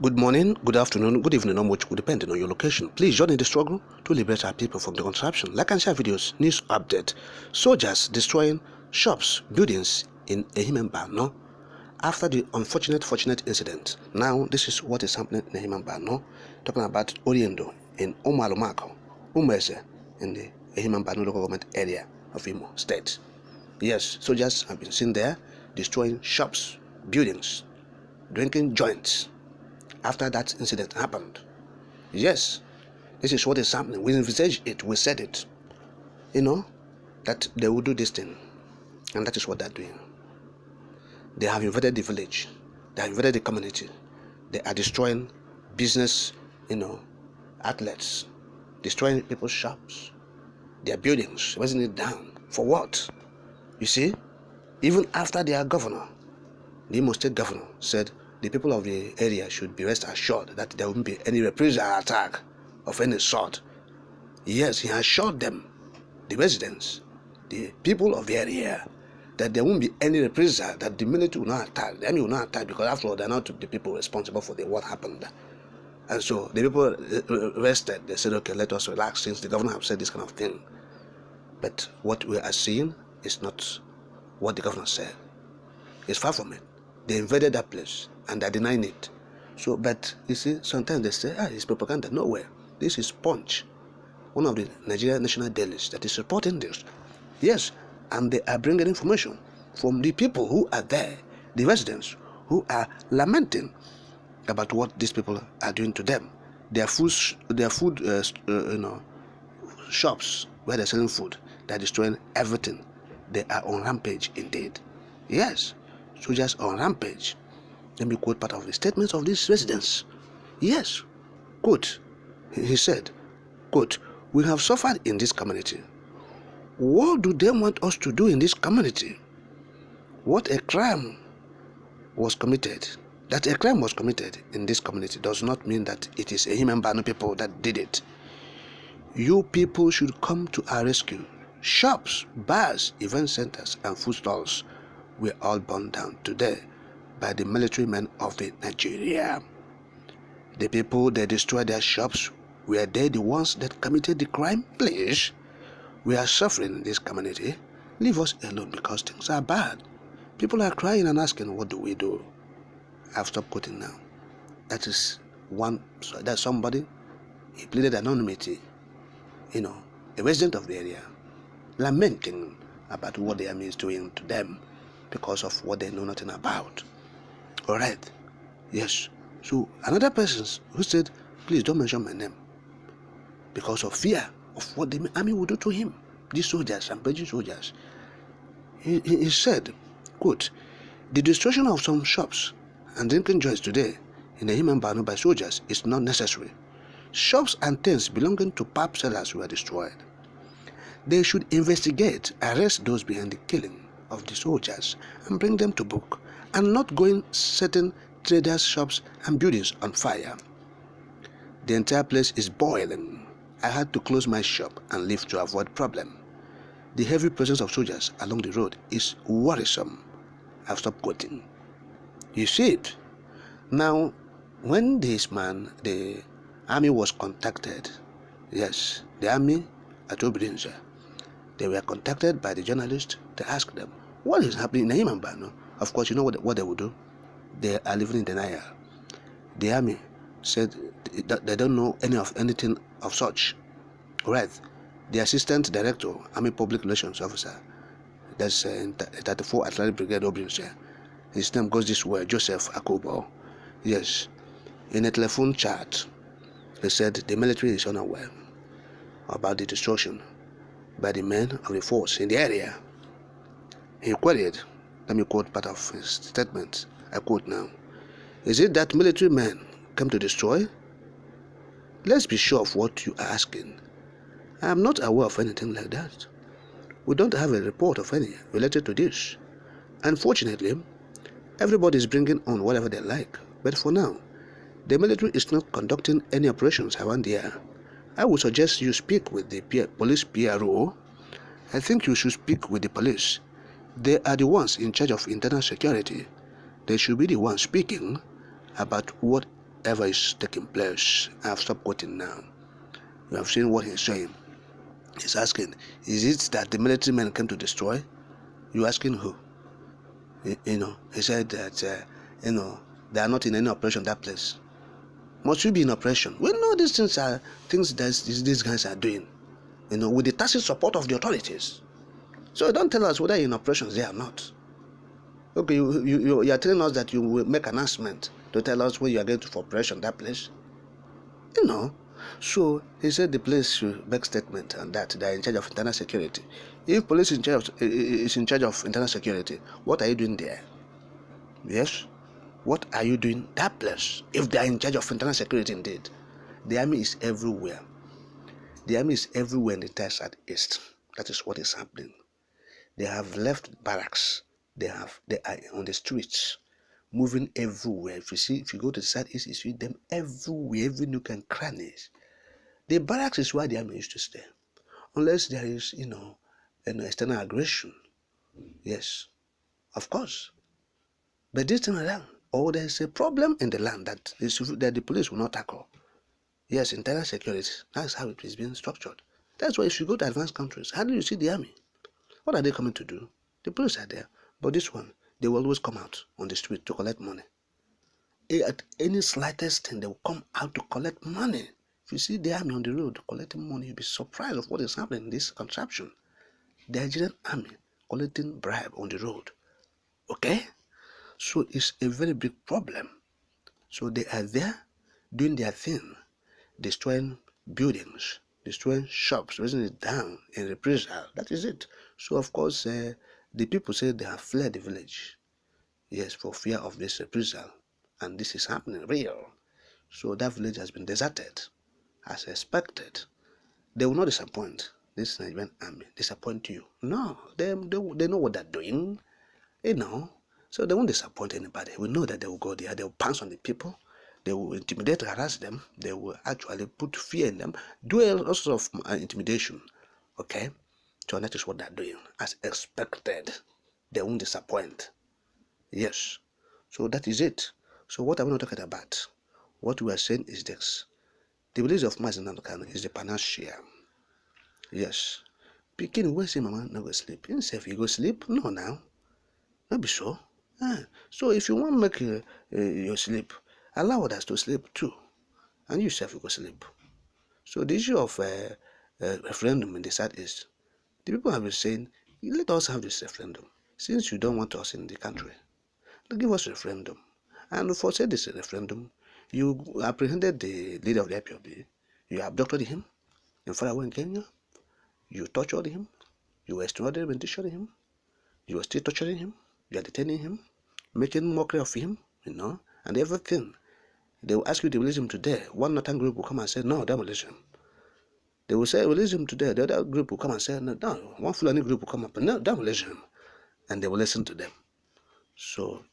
Good morning, good afternoon, good evening, or much depending on your location. Please join in the struggle to liberate our people from the contraption. Like and share videos, news update. Soldiers destroying shops, buildings in Ehime Mbano after the unfortunate incident. Now, this is what is happening in Ehime Mbano. Talking about Oriendo in Omalomako, Umese in the Ehime Mbano local government area of Imo State. Yes, soldiers have been seen there destroying shops, buildings, drinking joints. After that incident happened. Yes, this is what is happening. We envisaged it, we said it, that they will do this thing, and that is what they're doing. They have invaded the village, they have invaded the community, they are destroying business, outlets, destroying people's shops, their buildings, raising it down. For what? You see, even after their governor, the Imo State governor, said the people of the area should be rest assured that there won't be any reprisal attack of any sort. Yes, he assured them, the residents, the people of the area, that there won't be any reprisal, that the military will not attack, the army will not attack, because after all, they're not the people responsible for what happened. And so the people rested. They said, okay, let us relax since the governor has said this kind of thing. But what we are seeing is not what the governor said. It's far from it. They invaded that place and they're denying it. So, but you see, sometimes they say, it's propaganda. Nowhere. This is Punch, one of the Nigerian national dailies that is reporting this. Yes, and they are bringing information from the people who are there, the residents who are lamenting about what these people are doing to them. Their food shops where they're selling food, they're destroying everything. They are on rampage indeed. Yes. Soldiers on rampage. Let me quote part of the statements of these residents. Yes, quote, he said, quote, "We have suffered in this community. What do they want us to do in this community? What a crime was committed. That a crime was committed in this community does not mean that it is Ehime Mbano people that did it. You people should come to our rescue. Shops, bars, event centers, and food stalls were all burned down today by the military men of the Nigeria. The people that destroyed their shops, were they the ones that committed the crime? Please, we are suffering in this community. Leave us alone because things are bad. People are crying and asking, what do we do?" I've stopped quoting now. That's somebody, he pleaded anonymity, a resident of the area, lamenting about what the army is doing to them, because of what they know nothing about. All right. Yes. So another person who said, please don't mention my name, because of fear of what the army will do to him. These soldiers and Belgian soldiers. He said, quote, "The destruction of some shops and drinking joints today in Ehime Mbano by soldiers is not necessary. Shops and tents belonging to pub sellers were destroyed. They should investigate, arrest those behind the killing of the soldiers and bring them to book, and not going setting traders' shops and buildings on fire. The entire place is boiling. I had to close my shop and leave to avoid problem. The heavy presence of soldiers along the road is worrisome." I've stopped quoting. You see it. Now, when this man, the army was contacted, yes, the army at Obrinza, they were contacted by the journalist to ask them, what is happening in Ehime Mbano? Of course, you know what they will do? They are living in denial. The army said that they don't know anything of such. Right. The assistant director, Army Public Relations Officer, that's 34 Artillery Brigade Obrinza. His name goes this way, Joseph Akobo. Yes. In a telephone chat, he said the military is unaware about the destruction by the men of the force in the area. He queried, let me quote part of his statement. I quote now. "Is it that military men come to destroy? Let's be sure of what you are asking. I am not aware of anything like that. We don't have a report of any related to this. Unfortunately, everybody is bringing on whatever they like. But for now, the military is not conducting any operations around here. I would suggest you speak with the police PRO. I think you should speak with the police. They are the ones in charge of internal security. They should be the ones speaking about what whatever is taking place. I've stopped quoting now. You have seen what he's saying. He's asking, is it that the military men came to destroy? You asking who? He said that, they are not in any operation that place. Must you be in operation? We know these things are things that these guys are doing, with the tacit support of the authorities. So don't tell us whether you're in operations there or not. Okay, you are telling us that you will make an announcement to tell us where you are going to for operation that place. So he said the police should make statement and that they are in charge of internal security. If police is in charge of internal security, what are you doing there? Yes, what are you doing that place? If they are in charge of internal security, indeed, the army is everywhere. The army is everywhere in the entire southeast. That is what is happening. They have left barracks. They are on the streets, moving everywhere. If you go to the southeast, you see them everywhere, every nook and crannies. The barracks is where the army used to stay, unless there is, an external aggression. Yes, of course. But this time around, there is a problem in the land that the police will not tackle. Yes, internal security. That's how it is being structured. That's why if you go to advanced countries, how do you see the army? What are they coming to do? The police are there. But this one, they will always come out on the street to collect money. At any slightest thing, they will come out to collect money. If you see the army on the road collecting money, you'll be surprised of what is happening in this contraption. The Nigerian army collecting bribe on the road. Okay? So it's a very big problem. So they are there doing their thing, destroying buildings, destroying shops, raising it down in reprisal. That is it. So of course, the people say they have fled the village. Yes, for fear of this reprisal. And this is happening real. So that village has been deserted, as expected. They will not disappoint this Nigerian army, disappoint you. No, they know what they're doing, So they won't disappoint anybody. We know that they will go there, they will pounce on the people, they will intimidate, harass them, they will actually put fear in them, do all sorts of intimidation. Okay? So that is what they're doing, as expected. They won't disappoint. Yes. So that is it. So what are we not talking about? What we are saying is this. The village of Mazinakan is the panacea. Yes. Pikin, where say mama no go sleep? Himself, you go sleep? No, now. Not be so. So if you want to make your sleep, allow others to sleep too. And yourself, you go sleep. So the issue of referendum in the Southeast, the people have been saying, let us have this referendum. Since you don't want us in the country, give us a referendum. And for say this referendum, you apprehended the leader of the IPOB, you abducted him in faraway in Kenya, you tortured him, you were extraordinary rendition him, you are still torturing him, you are detaining him, making mockery of him, and everything. They will ask you to release him today. One northern group will come and say, no, don't release him. They will say, release him today. The other group will come and say, no. One Fulani group will come up and no, don't release him. And they will listen to them. So